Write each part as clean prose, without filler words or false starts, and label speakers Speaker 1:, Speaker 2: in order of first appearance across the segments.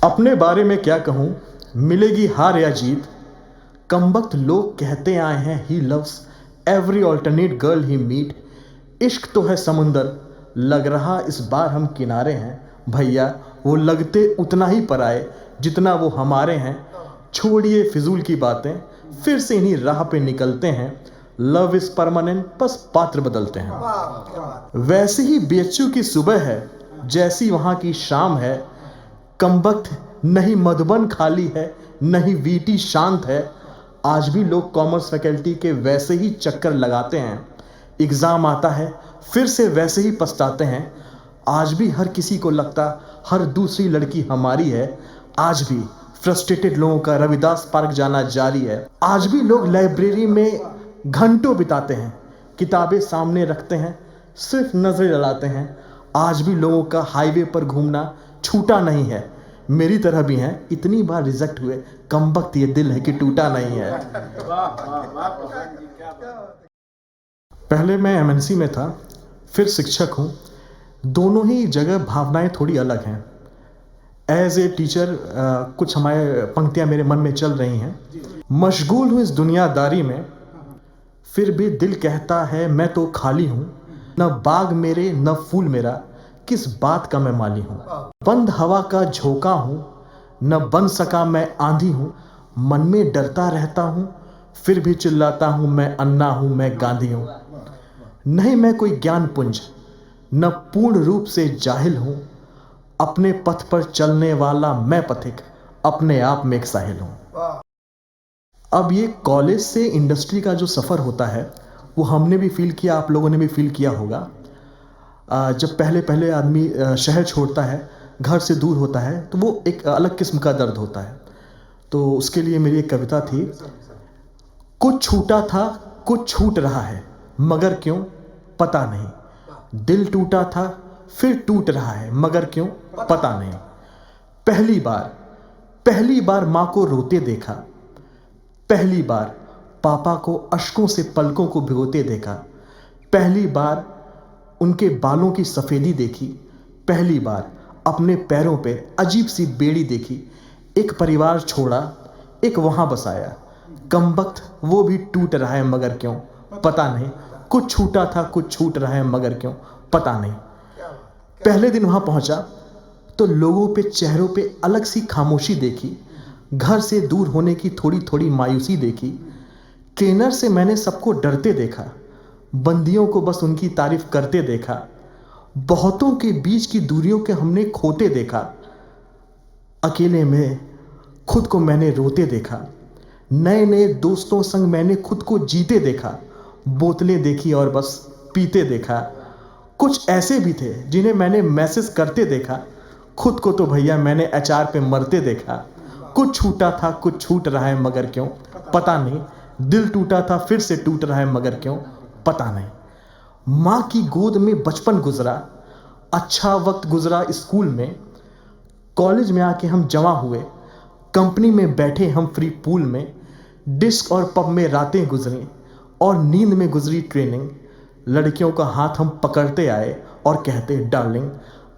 Speaker 1: अपने बारे में क्या कहूँ, मिलेगी हार या जीत। कमबख्त लोग कहते आए हैं he loves every alternate girl he meet. इश्क तो है समुंदर, लग रहा इस बार हम किनारे हैं। भैया वो लगते उतना ही पराए जितना वो हमारे हैं। छोड़िए फिजूल की बातें, फिर से इन्हीं राह पे निकलते हैं। लव इज़ परमानेंट, बस पात्र बदलते हैं। वैसे ही बीएचयू की सुबह है जैसी वहाँ की शाम है। कमबख्त नहीं मधुबन खाली है, नहीं वीटी शांत है। आज भी लोग कॉमर्स फैकल्टी के वैसे ही चक्कर लगाते हैं। एग्ज़ाम आता है फिर से वैसे ही पछताते हैं। आज भी हर किसी को लगता हर दूसरी लड़की हमारी है। आज भी फ्रस्ट्रेटेड लोगों का रविदास पार्क जाना जारी है। आज भी लोग लाइब्रेरी में घंटों बिताते हैं, किताबें सामने रखते हैं, सिर्फ नजरें लड़ाते हैं। आज भी लोगों का हाईवे पर घूमना छूटा नहीं है। मेरी तरह भी हैं, इतनी बार रिजेक्ट हुए, कमबख्त ये दिल है कि टूटा नहीं है। पहले मैं एमएनसी में था, फिर शिक्षक हूँ। दोनों ही जगह भावनाएं थोड़ी अलग हैं। एज ए टीचर कुछ हमारे पंक्तियाँ मेरे मन में चल रही हैं। मशगूल हूँ इस दुनियादारी में, फिर भी दिल कहता है मैं तो खाली हूँ। न बाग मेरे न फूल मेरा, किस बात का मैं माली हूँ। बंद हवा का झोंका हूँ, न बन सका मैं आंधी हूँ। मन में डरता रहता हूँ, फिर भी चिल्लाता हूँ मैं अन्ना हूँ, मैं गांधी हूँ। नहीं मैं कोई ज्ञान पुंज, न पूर्ण रूप से जाहिल हूँ। अपने पथ पर चलने वाला मैं पथिक, अपने आप में एक साहिल हूँ। अब ये कॉलेज से इंडस्ट्री का जो सफ़र होता है वो हमने भी फील किया, आप लोगों ने भी फील किया होगा। जब पहले पहले आदमी शहर छोड़ता है, घर से दूर होता है, तो वो एक अलग किस्म का दर्द होता है। तो उसके लिए मेरी एक कविता थी। कुछ छूटा था कुछ छूट रहा है, मगर क्यों पता नहीं। दिल टूटा था फिर टूट रहा है, मगर क्यों पता नहीं। पहली बार माँ को रोते देखा, पहली बार पापा को अश्कों से पलकों को भिगोते देखा। पहली बार उनके बालों की सफ़ेदी देखी। पहली बार अपने पैरों पे अजीब सी बेड़ी देखी। एक परिवार छोड़ा, एक वहाँ बसाया। कमबख्त वो भी टूट रहा है, मगर क्यों पता नहीं। कुछ छूटा था कुछ छूट रहा है, मगर क्यों पता नहीं। पहले दिन वहाँ पहुँचा तो लोगों पे चेहरों पे अलग सी खामोशी देखी। घर से दूर होने की थोड़ी थोड़ी मायूसी देखी। ट्रेनर से मैंने सबको डरते देखा, बंदियों को बस उनकी तारीफ करते देखा। बहुतों के बीच की दूरियों के हमने खोते देखा। अकेले में खुद को मैंने रोते देखा। नए नए दोस्तों संग मैंने खुद को जीते देखा। बोतलें देखी और बस पीते देखा। कुछ ऐसे भी थे जिन्हें मैंने मैसेज करते देखा। खुद को तो भैया मैंने एचआर पे मरते देखा। कुछ छूटा था कुछ छूट रहा है, मगर क्यों पता नहीं। दिल टूटा था फिर से टूट रहा है, मगर क्यों पता नहीं। माँ की गोद में बचपन गुजरा, अच्छा वक्त गुजरा स्कूल में। कॉलेज में आके हम जमा हुए, कंपनी में बैठे हम फ्री पूल में। डिस्क और पब में रातें गुजरी और नींद में गुजरी ट्रेनिंग। लड़कियों का हाथ हम पकड़ते आए और कहते darling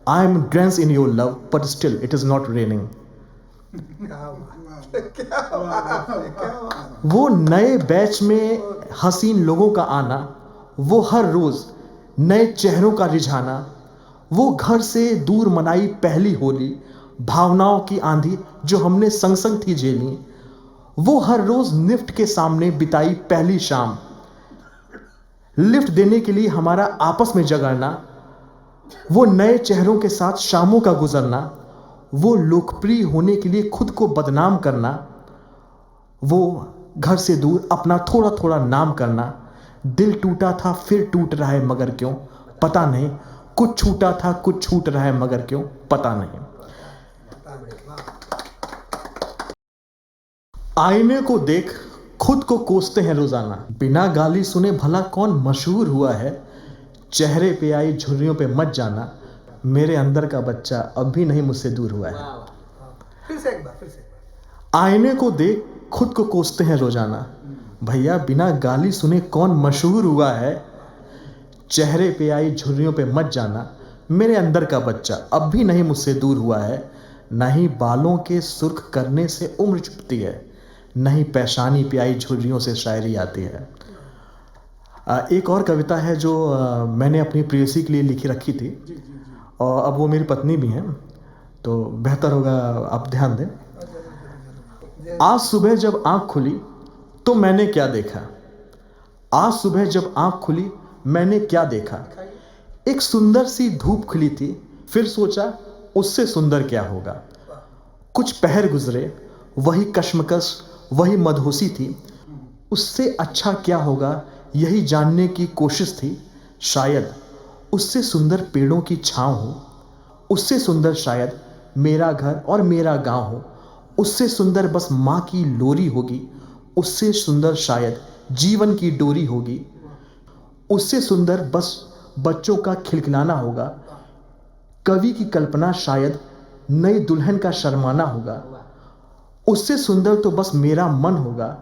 Speaker 1: I am drains in your love but still it is not raining. वो नए बैच में हसीन लोगों का आना, वो हर रोज़ नए चेहरों का रिझाना। वो घर से दूर मनाई पहली होली, भावनाओं की आंधी जो हमने संग संग थी झेली। वो हर रोज़ लिफ्ट के सामने बिताई पहली शाम, लिफ्ट देने के लिए हमारा आपस में झगड़ना। वो नए चेहरों के साथ शामों का गुजरना। वो लोकप्रिय होने के लिए खुद को बदनाम करना। वो घर से दूर अपना थोड़ा थोड़ा नाम करना। दिल टूटा था फिर टूट रहा है, मगर क्यों पता नहीं। कुछ छूटा था कुछ छूट रहा है, मगर क्यों पता नहीं। आईने को देख खुद को कोसते हैं रोजाना, बिना गाली सुने भला कौन मशहूर हुआ है। चेहरे पे आई झुर्रियों पे मत जाना, मेरे अंदर का बच्चा अब भी नहीं मुझसे दूर हुआ है।
Speaker 2: फिर से एक बार।
Speaker 1: आईने को देख खुद को कोसते हैं रोजाना, भैया बिना गाली सुने कौन मशहूर हुआ है। चेहरे पे आई झुर्रियों पे मत जाना, मेरे अंदर का बच्चा अब भी नहीं मुझसे दूर हुआ है। न ही बालों के सुर्ख करने से उम्र चुभती है, न ही पेशानी प्याई झुर्रियों से शायरी आती है। एक और कविता है जो मैंने अपनी प्रेयसी के लिए लिखी रखी थी, और अब वो मेरी पत्नी भी हैं, तो बेहतर होगा आप ध्यान दें। आज सुबह जब आँख खुली तो मैंने क्या देखा, आज सुबह जब आँख खुली मैंने क्या देखा, एक सुंदर सी धूप खिली थी, फिर सोचा उससे सुंदर क्या होगा। कुछ पहर गुजरे, वही कश्मकश वही मदहोशी थी, उससे अच्छा क्या होगा यही जानने की कोशिश थी। शायद उससे सुंदर पेड़ों की छाँव हो, उससे सुंदर शायद मेरा घर और मेरा गांव हो, उससे सुंदर बस माँ की लोरी होगी, उससे सुंदर शायद जीवन की डोरी होगी, उससे सुंदर बस बच्चों का खिलखिलाना होगा। कवि की कल्पना शायद नई दुल्हन का शर्माना होगा, उससे सुंदर तो बस मेरा मन होगा,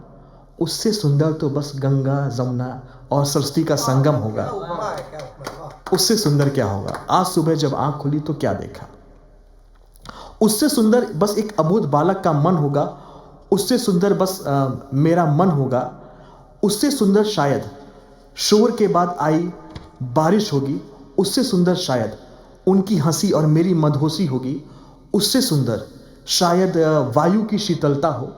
Speaker 1: उससे सुंदर तो बस गंगा जमुना और सरस्वती का संगम होगा। उससे सुंदर क्या होगा, आज सुबह जब आँख खुली तो क्या देखा। उससे सुंदर बस एक अबोध बालक का मन होगा, उससे सुंदर बस मेरा मन होगा, उससे सुंदर शायद शोर के बाद आई बारिश होगी, उससे सुंदर शायद उनकी हंसी और मेरी मदहोशी होगी, उससे सुंदर शायद वायु की शीतलता हो,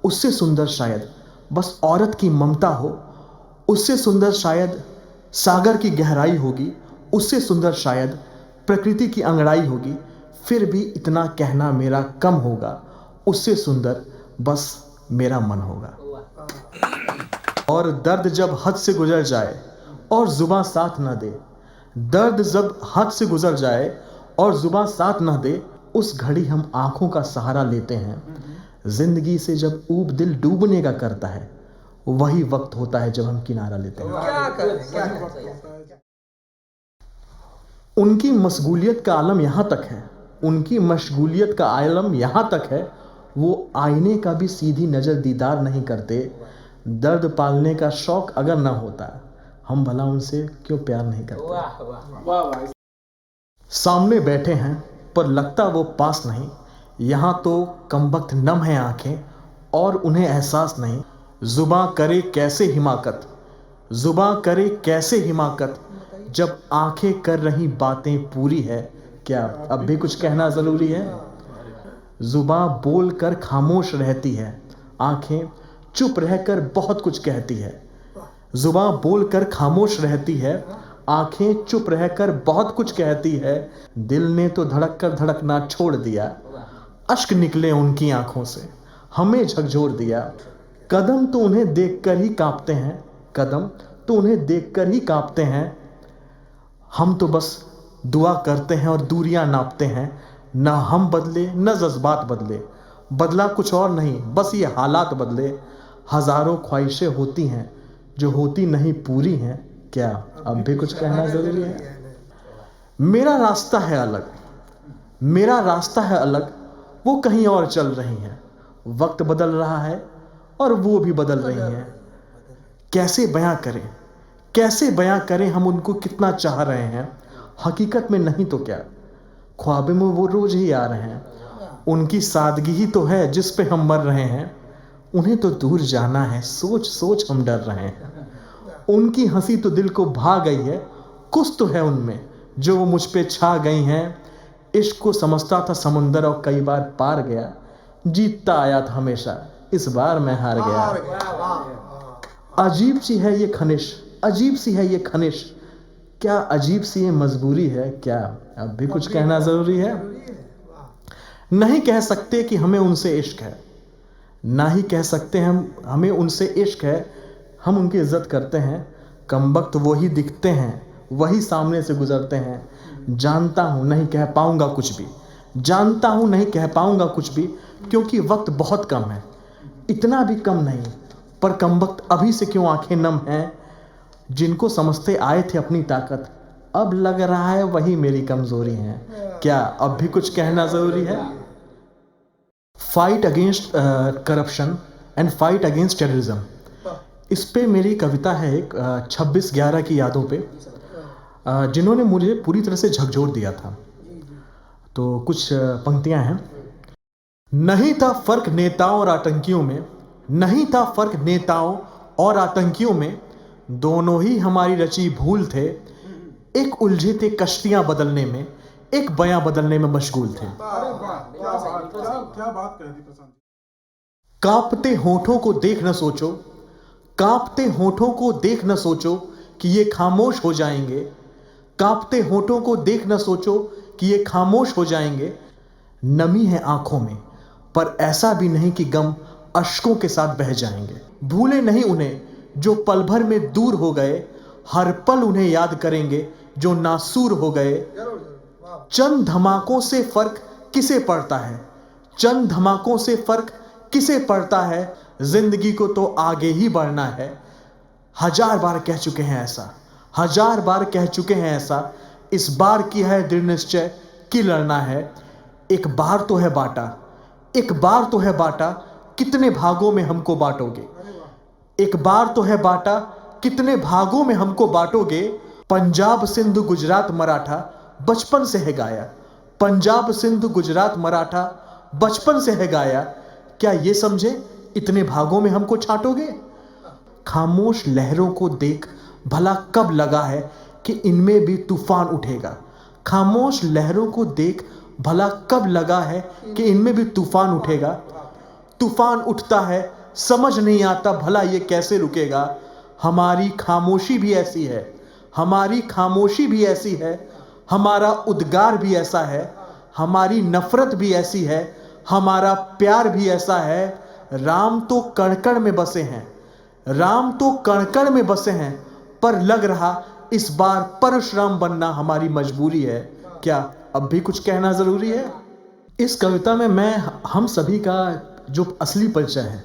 Speaker 1: उससे सुंदर शायद बस औरत की ममता हो, उससे सुंदर शायद सागर की गहराई होगी, उससे सुंदर शायद प्रकृति की अंगड़ाई होगी, फिर भी इतना कहना मेरा कम होगा, उससे सुंदर बस मेरा मन होगा। और दर्द जब हद से गुजर जाए और जुबां साथ न दे, दर्द जब हद से गुजर जाए और जुबां साथ न दे, उस घड़ी हम आंखों का सहारा लेते हैं। जिंदगी से जब ऊब दिल डूबने का करता है, वही वक्त होता है जब हम किनारा लेते हैं।
Speaker 2: क्या करें।
Speaker 1: उनकी मशगूलियत का आलम यहाँ तक है, उनकी मशगूलियत का आलम यहाँ तक है, वो आईने का भी सीधी नज़र दीदार नहीं करते। दर्द पालने का शौक अगर ना होता, हम भला उनसे क्यों प्यार नहीं करते। सामने बैठे हैं पर लगता वो पास नहीं, यहाँ तो कमबख्त नम है आंखें और उन्हें एहसास नहीं। जुबां करे कैसे हिमाकत, जुबां करे कैसे हिमाकत, जब आंखें कर रही बातें पूरी है, क्या अब भी कुछ कहना ज़रूरी है। जुबां बोल कर खामोश रहती है, आंखें चुप रहकर बहुत कुछ कहती है। जुबां बोल कर खामोश रहती है, आंखें चुप रहकर बहुत कुछ कहती है। दिल ने तो धड़क कर धड़कना छोड़ दिया, अश्क निकले उनकी आंखों से, हमें झकझोर दिया। कदम तो उन्हें देखकर ही कांपते हैं, कदम तो उन्हें देखकर ही कांपते हैं। हम तो बस दुआ करते हैं और दूरियां नापते हैं, न हम बदले न जज्बात बदले, बदला कुछ और नहीं बस ये हालात बदले। हज़ारों ख्वाहिशें होती हैं जो होती नहीं पूरी हैं, क्या अब भी कुछ कहना ज़रूरी है। मेरा रास्ता है अलग, मेरा रास्ता है अलग, वो कहीं और चल रही हैं। वक्त बदल रहा है और वो भी बदल रही हैं। कैसे बयां करें, कैसे बयां करें हम उनको कितना चाह रहे हैं। हकीकत में नहीं तो क्या, ख्वाबों में वो रोज ही आ रहे हैं। उनकी सादगी ही तो है जिस पे हम मर रहे हैं। उन्हें तो दूर जाना है, सोच सोच हम डर रहे हैं। उनकी हंसी तो दिल को भा गई है, कुछ तो है उनमें जो वो मुझ पे छा गई हैं। इश्क को समझता था समुंदर और कई बार पार गया, जीतता आया था हमेशा, इस बार मैं हार गया। अजीब सी है ये खनिश, अजीब सी है ये खनिश, क्या अजीब सी ये मजबूरी है, क्या अब भी कुछ कहना ज़रूरी है। नहीं कह सकते कि हमें उनसे इश्क है, ना ही कह सकते हमें उनसे इश्क है। हम उनकी इज्जत करते हैं, कमबख्त वही दिखते हैं, वही सामने से गुजरते हैं। जानता हूँ नहीं कह पाऊँगा कुछ भी, जानता हूँ नहीं कह पाऊँगा कुछ भी, क्योंकि वक्त बहुत कम है, इतना भी कम नहीं। पर कमबख्त अभी से क्यों आंखें नम हैं। जिनको समझते आए थे अपनी ताकत, अब लग रहा है वही मेरी कमज़ोरी है, क्या अब भी कुछ कहना ज़रूरी है। Fight against corruption and fight against terrorism, इस पे मेरी कविता है एक 26/11 की यादों पे, जिन्होंने मुझे पूरी तरह से झकझोर दिया था। तो कुछ पंक्तियां हैं। नहीं था फर्क नेताओं और आतंकियों में, नहीं था फर्क नेताओं और आतंकियों में, दोनों ही हमारी रची भूल थे। एक उलझे थे कश्तियां बदलने में, एक बयां बदलने में मशगूल थे।
Speaker 2: अरे वाह, क्या बात कह दी प्रशांत जी।
Speaker 1: कांपते होठों को देख न सोचो, कांपते होठों को देख न सोचो कि ये खामोश हो जाएंगे। कांपते होठों को देख न सोचो कि ये खामोश हो जाएंगे। नमी है आंखों में, पर ऐसा भी नहीं कि गम अश्कों के साथ बह जाएंगे। भूले नहीं उन्हें जो पल भर में दूर हो गए, हर पल उन्हें याद करेंगे जो नासूर हो गए। चंद धमाकों से फर्क किसे पड़ता है, चंद धमाकों से फर्क किसे पड़ता है, जिंदगी को तो आगे ही बढ़ना है। हजार बार कह चुके हैं ऐसा, हजार बार कह चुके हैं ऐसा, इस बार किया है दृढ़ निश्चय कि लड़ना है। एक बार तो है बाटा, एक बार तो है बाटा, कितने भागों में हमको बांटोगे। एक बार तो है बाटा, कितने भागों में हमको बांटोगे। पंजाब सिंध गुजरात मराठा बचपन से है गाया, पंजाब सिंध गुजरात मराठा बचपन से है गाया। क्या ये समझे इतने भागों में हमको छांटोगे। खामोश लहरों को देख भला कब लगा है कि इनमें भी तूफान उठेगा। खामोश लहरों को देख भला कब लगा है कि इनमें भी तूफान उठेगा। तूफान उठता है समझ नहीं आता भला ये कैसे रुकेगा। हमारी खामोशी भी ऐसी है, हमारी खामोशी भी ऐसी है, हमारा उद्गार भी ऐसा है, हमारी नफरत भी ऐसी है, हमारा प्यार भी ऐसा है। राम तो कण-कण में बसे हैं, राम तो कण-कण में बसे हैं, पर लग रहा इस बार परशुराम बनना हमारी मजबूरी है। क्या अब भी कुछ कहना जरूरी है। इस कविता में मैं हम सभी का जो असली परिचय है,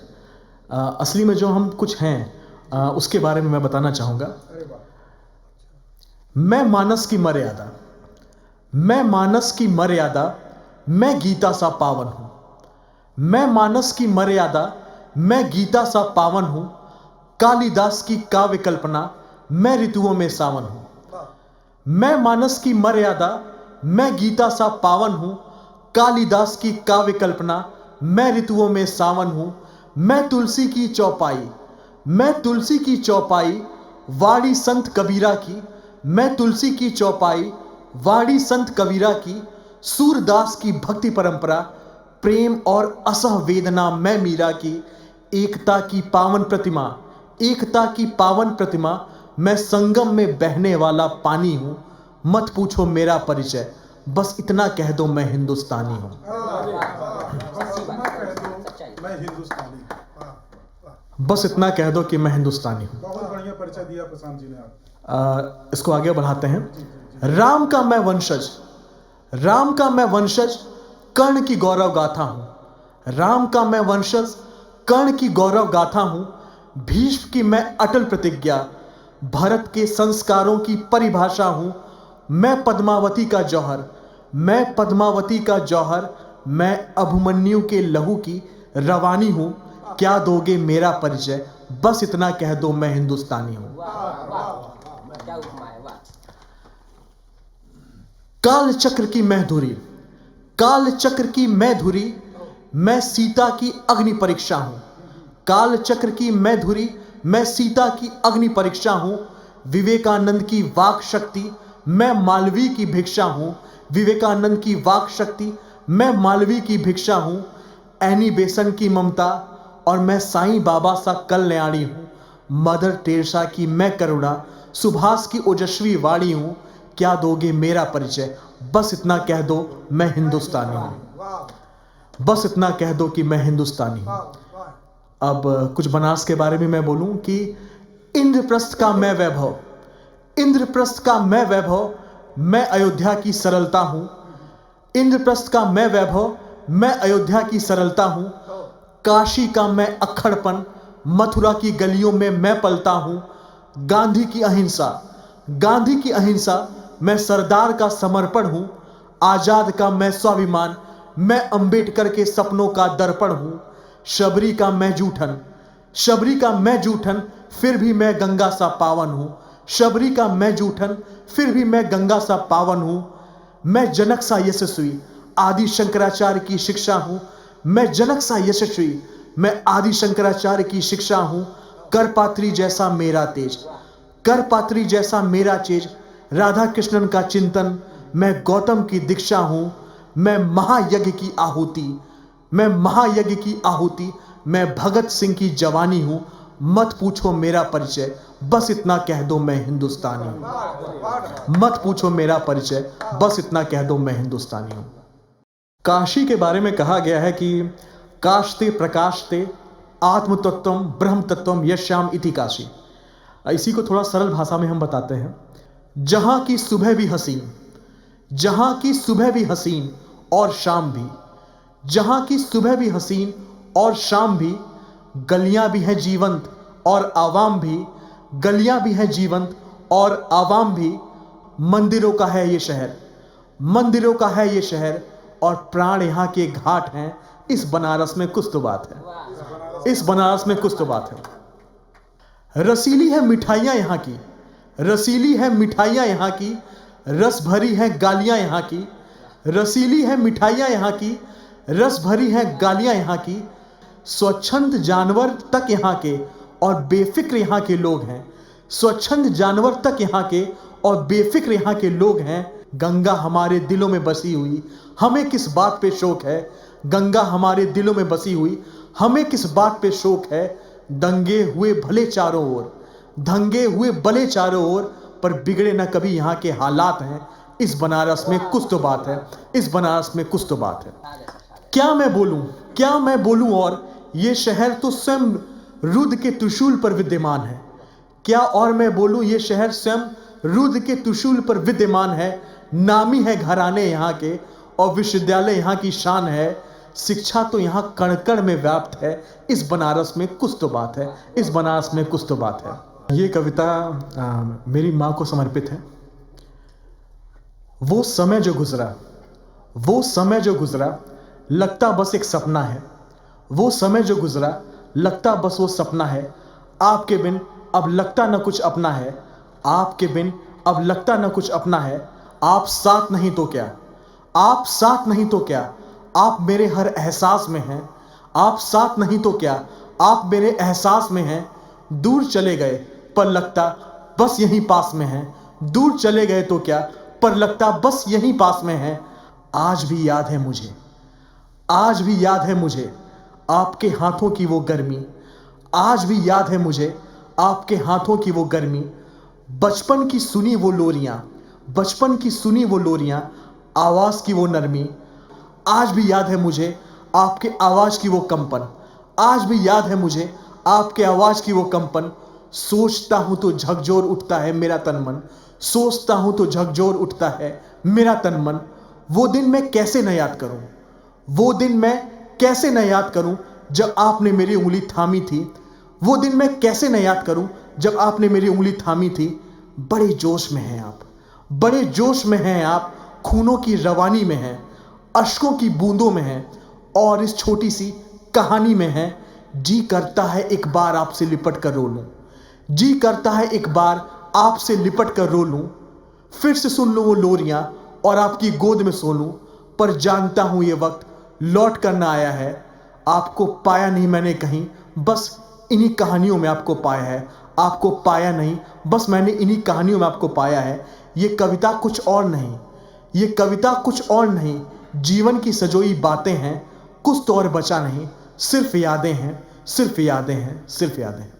Speaker 1: असली में जो हम कुछ हैं, उसके बारे में मैं बताना चाहूँगा। मैं मानस की मर्यादा, मैं मानस की मर्यादा, मैं गीता सा पावन हूँ। मैं मानस की मर्यादा, मैं गीता सा पावन हूँ। कालिदास की काव्य कल्पना, मैं ऋतुओं में सावन हूँ। मैं मानस की मर्यादा, मैं गीता सा पावन हूँ। कालिदास की काव्य कल्पना, मैं ऋतुओं में सावन हूँ। मैं तुलसी की चौपाई, मैं तुलसी की चौपाई, वाड़ी संत कबीरा की। मैं तुलसी की चौपाई, वाड़ी संत कबीरा की। सूरदास की भक्ति परंपरा, प्रेम और असह वेदना मैं मीरा की। एकता की पावन प्रतिमा, एकता की पावन प्रतिमा, मैं संगम में बहने वाला पानी हूँ। मत पूछो मेरा परिचय, बस इतना कह दो मैं हिंदुस्तानी हूँ।
Speaker 2: मैं हिंदुस्तानी,
Speaker 1: बस इतना कह दो कि मैं हिंदुस्तानी हूँ।
Speaker 2: बहुत बढ़िया परिचय दिया प्रशांत जी ने आप।
Speaker 1: इसको आगे बढ़ाते हैं। राम का मैं वंशज, राम का मैं वंशज, कर्ण की गौरव गाथा हूँ। राम का मैं वंशज, कर्ण की गौरव गाथा हूँ। भीष्म की मैं अटल प्रतिज्ञा, भरत के संस्कारों की परिभाषा हूँ। मैं पद्मावती का जौहर, मैं पद्मावती का जौहर, मैं अभिमन्यु के लहू की रवानी हूँ। क्या दोगे मेरा परिचय, बस इतना कह दो मैं हिंदुस्तानी हूँ। काल चक्र की मैं धुरी, काल चक्र की मैं धुरी, मैं सीता की अग्नि परीक्षा हूं। काल चक्र की मैं धुरी, मैं सीता की अग्नि परीक्षा हूं। विवेकानंद की वाक शक्ति, मैं मालवीय की भिक्षा हूं। विवेकानंद की वाक शक्ति, मैं मालवीय की भिक्षा हूं। एनी बेसन की ममता, और मैं साईं बाबा सा कल्याणी हूं। मदर टेरेसा की मैं करुणा, सुभाष की ओजस्वी वाणी हूं। क्या दोगे मेरा परिचय, बस इतना कह दो मैं हिंदुस्तानी हूं। बस इतना कह दो कि मैं हिंदुस्तानी हूं। अब कुछ बनारस के बारे में मैं बोलूं कि इंद्रप्रस्थ का मैं वैभव, इंद्रप्रस्थ का मैं वैभव, मैं अयोध्या की सरलता हूं। इंद्रप्रस्थ का मैं वैभव, मैं अयोध्या की सरलता हूं। काशी का मैं अक्खड़पन, मथुरा की गलियों में मैं पलता हूं। गांधी की अहिंसा, गांधी की अहिंसा, मैं सरदार का समर्पण हूं। आजाद का मैं स्वाभिमान, मैं अंबेडकर के सपनों का दर्पण हूं। शबरी का मैं जूठन, शबरी का मैं जूठन, फिर भी मैं गंगा सा पावन हूं। शबरी का मैं जूठन, फिर भी मैं गंगा सा पावन हूं। मैं जनक सा यशस्वी, आदि शंकराचार्य की शिक्षा हूं। मैं जनक सा यशस्वी, मैं आदि शंकराचार्य की शिक्षा हूं, करपात्री जैसा मेरा तेज, करपात्री जैसा मेरा तेज, राधा कृष्णन का चिंतन, मैं गौतम की दीक्षा हूं, मैं महायज्ञ की आहुति, मैं महायज्ञ की आहुति, मैं भगत सिंह की जवानी हूं, मत पूछो मेरा परिचय, बस इतना कह दो मैं हिंदुस्तानी हूं। मत पूछो मेरा परिचय, बस इतना कह दो मैं हिंदुस्तानी हूं। काशी के बारे में कहा गया है कि काशते प्रकाशते आत्म तत्वम ब्रह्म तत्वम यश्याम इति काशी। इसी को थोड़ा सरल भाषा में हम बताते हैं। जहां की सुबह भी हसीन, जहां की सुबह भी हसीन और शाम भी, जहां की सुबह भी हसीन और शाम भी, गलियां भी हैं जीवंत और आवाम भी, गलियां भी हैं जीवंत और आवाम भी, मंदिरों का है ये शहर, मंदिरों का है ये शहर, और प्राण यहाँ के घाट हैं। इस बनारस में कुछ तो बात है, इस बनारस में कुछ तो बात है। रसीली है मिठाइयाँ यहाँ की, रसीली है मिठाइयाँ यहाँ की, रस भरी है गालियाँ यहाँ की, रसीली है मिठाइयाँ यहाँ की, रस भरी है गालियाँ यहाँ की, स्वच्छंद जानवर तक यहाँ के और बेफिक्र यहाँ के लोग हैं, स्वच्छंद जानवर तक यहाँ के और बेफिक्र यहाँ के लोग हैं। गंगा हमारे दिलों में बसी हुई, हमें किस बात पे शौक है, गंगा हमारे दिलों में बसी हुई, हमें किस बात पे शौक है। दंगे हुए भले चारों ओर, दंगे हुए भले चारों ओर, पर बिगड़े ना कभी यहाँ के हालात हैं। इस बनारस में कुछ तो बात है, इस बनारस में कुछ तो बात है। क्या मैं बोलूं, क्या मैं बोलूं, और ये शहर तो स्वयं रुद्र के त्रिशूल पर विद्यमान है। क्या और मैं बोलूं, ये शहर स्वयं रुद्र के त्रिशूल पर विद्यमान है। नामी है घराने यहाँ के और विश्वविद्यालय यहाँ की शान है। शिक्षा तो यहाँ कण कण में व्याप्त है। इस बनारस में कुछ तो बात है, इस बनारस में कुछ तो बात है। ये कविता मेरी माँ को समर्पित है। वो समय जो गुजरा, वो समय जो गुजरा, लगता बस एक सपना है। वो समय जो गुजरा, लगता बस वो सपना है। आपके बिन अब लगता न कुछ अपना है, आपके बिन अब लगता न कुछ अपना है। आप साथ नहीं तो क्या, आप साथ नहीं तो क्या, आप मेरे हर एहसास में हैं। आप साथ नहीं तो क्या, आप मेरे एहसास में हैं। दूर चले गए पर लगता बस यहीं पास में हैं। दूर चले गए तो क्या, पर लगता बस यहीं पास में हैं। आज भी याद है मुझे, आज भी याद है मुझे आपके हाथों की वो गर्मी, आज भी याद है मुझे आपके हाथों की वो गर्मी। बचपन की सुनी वो लोरियां, बचपन की सुनी वो लोरियां, आवाज़ की वो नरमी। आज भी याद है मुझे आपके आवाज़ की वो कंपन, आज भी याद है मुझे आपके आवाज़ की वो कंपन। सोचता हूँ तो झकझोर उठता है मेरा तन मन, सोचता हूँ तो झकझोर उठता है मेरा तन मन। वो दिन मैं कैसे न याद करूँ, वो दिन मैं कैसे न याद करूँ जब आपने मेरी उंगली थामी थी। वो दिन मैं कैसे न याद करूँ जब आपने मेरी उंगली थामी थी। बड़े जोश में हैं आप, बड़े जोश में हैं आप, खूनों की रवानी में हैं, अश्कों की बूंदों में हैं, और इस छोटी सी कहानी में हैं। जी करता है एक बार आपसे लिपट कर रो लूं, जी करता है एक बार आपसे लिपट कर रो लूं। फिर से सुन लूं वो लोरियां और आपकी गोद में सो लूं। पर जानता हूं ये वक्त लौट कर ना आया है। आपको पाया नहीं मैंने कहीं, बस इन्हीं कहानियों में आपको पाया है। आपको पाया नहीं, बस मैंने इन्हीं कहानियों में आपको पाया है। ये कविता कुछ और नहीं, ये कविता कुछ और नहीं, जीवन की सजोई बातें हैं। कुछ तो और बचा नहीं, सिर्फ यादें हैं, सिर्फ यादें हैं, सिर्फ यादें हैं।